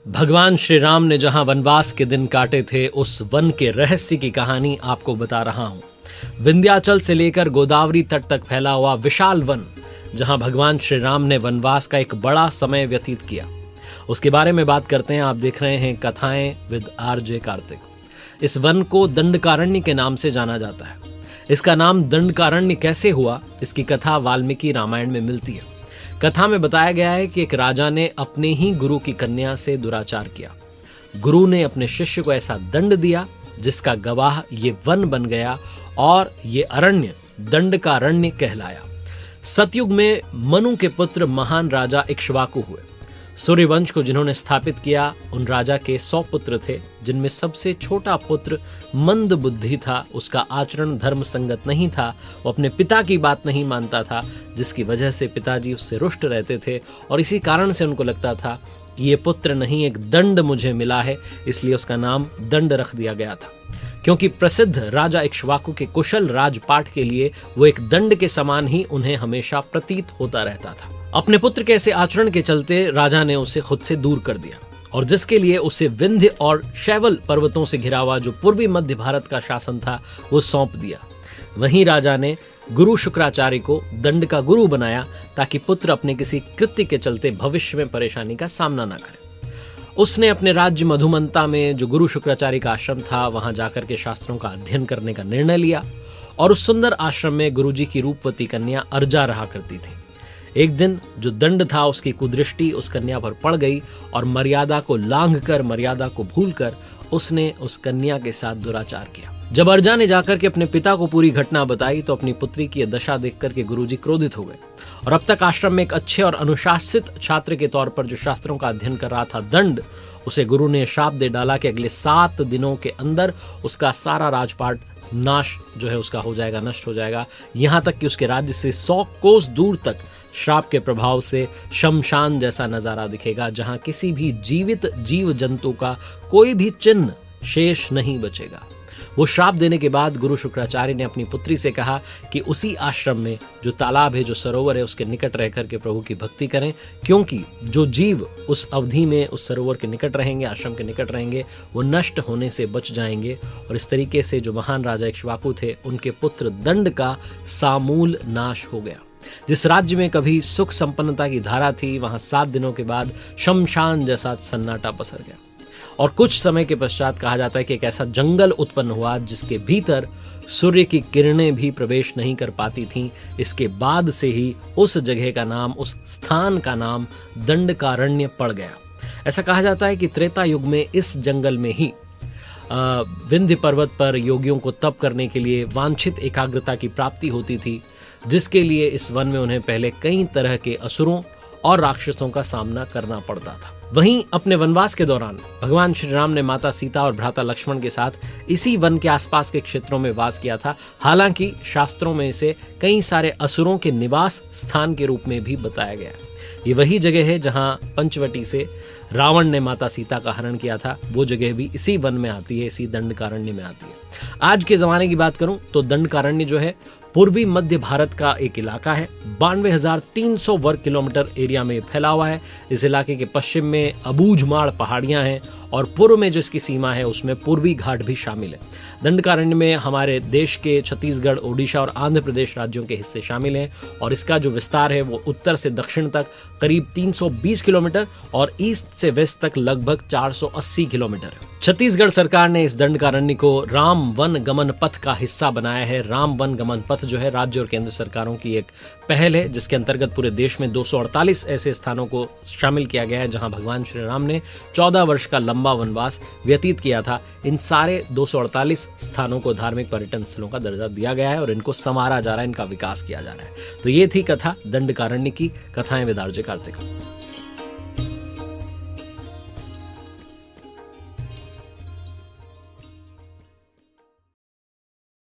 भगवान श्री राम ने जहां वनवास के दिन काटे थे, उस वन के रहस्य की कहानी आपको बता रहा हूं। विंध्याचल से लेकर गोदावरी तट तक फैला हुआ विशाल वन, जहां भगवान श्री राम ने वनवास का एक बड़ा समय व्यतीत किया, उसके बारे में बात करते हैं। आप देख रहे हैं कथाएं विद आरजे कार्तिक। इस वन को दंडकारण्य के नाम से जाना जाता है। इसका नाम दंडकारण्य कैसे हुआ, इसकी कथा वाल्मीकि रामायण में मिलती है। कथा में बताया गया है कि एक राजा ने अपने ही गुरु की कन्या से दुराचार किया। गुरु ने अपने शिष्य को ऐसा दंड दिया जिसका गवाह ये वन बन गया और ये अरण्य दंडकारण्य कहलाया। सतयुग में मनु के पुत्र महान राजा इक्ष्वाकु हुए। सूर्यवंश को जिन्होंने स्थापित किया, उन राजा के 100 पुत्र थे, जिनमें सबसे छोटा पुत्र मंद बुद्धि था। उसका आचरण धर्म संगत नहीं था। वो अपने पिता की बात नहीं मानता था, जिसकी वजह से पिताजी उससे रुष्ट रहते थे और इसी कारण से उनको लगता था कि ये पुत्र नहीं, एक दंड मुझे मिला है, इसलिए उसका नाम दंड रख दिया गया था। क्योंकि प्रसिद्ध राजा इक्ष्वाकु के कुशल राजपाट के लिए वो एक दंड के समान ही उन्हें हमेशा प्रतीत होता रहता था। अपने पुत्र के ऐसे आचरण के चलते राजा ने उसे खुद से दूर कर दिया और जिसके लिए उसे विंध्य और शैवल पर्वतों से घिरा हुआ जो पूर्वी मध्य भारत का शासन था, वो सौंप दिया। वहीं राजा ने गुरु शुक्राचार्य को दंड का गुरु बनाया ताकि पुत्र अपने किसी कृत्य के चलते भविष्य में परेशानी का सामना न करे। उसने अपने राज्य मधुमंता में जो गुरु शुक्राचार्य का आश्रम था, वहां जाकर के शास्त्रों का अध्ययन करने का निर्णय लिया और उस सुंदर आश्रम में गुरुजी की रूपवती कन्या अर्जा रहा करती थी। एक दिन जो दंड था, उसकी कुदृष्टि उस कन्या पर पड़ गई और मर्यादा को लांघकर, मर्यादा को भूलकर उसने उस कन्या के साथ दुराचार किया। जब अर्जा ने जाकर के अपने पिता को पूरी घटना बताई तो अपनी पुत्री की दशा देखकर के गुरुजी क्रोधित हो गए और अब तक आश्रम में एक अच्छे और अनुशासित छात्र के तौर पर जो शास्त्रों का अध्ययन कर रहा था दंड, उसे गुरु ने श्राप दे डाला कि अगले 7 दिनों के अंदर उसका सारा राजपाट नाश जो है उसका हो जाएगा, नष्ट हो जाएगा। यहाँ तक कि उसके राज्य से 100 कोस दूर तक श्राप के प्रभाव से शमशान जैसा नजारा दिखेगा, जहां किसी भी जीवित जीव जंतु का कोई भी चिन्ह शेष नहीं बचेगा। वो श्राप देने के बाद गुरु शुक्राचार्य ने अपनी पुत्री से कहा कि उसी आश्रम में जो तालाब है, जो सरोवर है, उसके निकट रह करके प्रभु की भक्ति करें, क्योंकि जो जीव उस अवधि में उस सरोवर के निकट रहेंगे, आश्रम के निकट रहेंगे, वो नष्ट होने से बच जाएंगे। और इस तरीके से जो महान राजा इक्ष्वाकु थे, उनके पुत्र दंड का सामूल नाश हो गया। जिस राज्य में कभी सुख संपन्नता की धारा थी, वहां 7 दिनों के बाद शमशान जैसा सन्नाटा पसर गया और कुछ समय के पश्चात कहा जाता है कि एक ऐसा जंगल उत्पन्न हुआ जिसके भीतर सूर्य की किरणें भी प्रवेश नहीं कर पाती थीं। इसके बाद से ही उस जगह का नाम, उस स्थान का नाम दंडकारण्य पड़ गया। ऐसा कहा जाता है कि त्रेता युग में इस जंगल में ही विंध्य पर्वत पर योगियों को तप करने के लिए वांछित एकाग्रता की प्राप्ति होती थी, जिसके लिए इस वन में उन्हें पहले कई तरह के असुरों और राक्षसों का सामना करना पड़ता था। वहीं अपने वनवास के दौरान भगवान श्री राम ने माता सीता और भ्राता लक्ष्मण के साथ इसी वन के आसपास के क्षेत्रों में वास किया था। हालांकि शास्त्रों में इसे कई सारे असुरों के निवास स्थान के रूप में भी बताया गया है। ये वही जगह है जहां पंचवटी से रावण ने माता सीता का हरण किया था। वो जगह भी इसी वन में आती है, इसी दंडकारण्य में आती है। आज के जमाने की बात करूं तो दंडकारण्य जो है पूर्वी मध्य भारत का एक इलाका है। 92,300 वर्ग किलोमीटर एरिया में फैला हुआ है। इस इलाके के पश्चिम में अबूझमाड़ पहाड़ियां हैं और पूर्व में जो इसकी सीमा है उसमें पूर्वी घाट भी शामिल है। दंडकारण्य में हमारे देश के छत्तीसगढ़, ओडिशा और आंध्र प्रदेश राज्यों के हिस्से शामिल हैं और इसका जो विस्तार है वो उत्तर से दक्षिण तक करीब 320 किलोमीटर और ईस्ट से वेस्ट तक लगभग 480 किलोमीटर है। छत्तीसगढ़ सरकार ने इस दंडकारण्य को राम वन गमन पथ का हिस्सा बनाया है। राम वन गमन पथ जो है राज्य और केंद्र सरकारों की एक पहल है, जिसके अंतर्गत पूरे देश में 248 ऐसे स्थानों को शामिल किया गया है जहां भगवान श्री राम ने 14 वर्ष का लंबा वनवास व्यतीत किया था। इन सारे 248 स्थानों को धार्मिक पर्यटन स्थलों का दर्जा दिया गया है और इनको संवारा जा रहा है, इनका विकास किया जा रहा है। तो ये थी कथा दंडकारण्य की। कथाएं विद आरजे कार्तिक।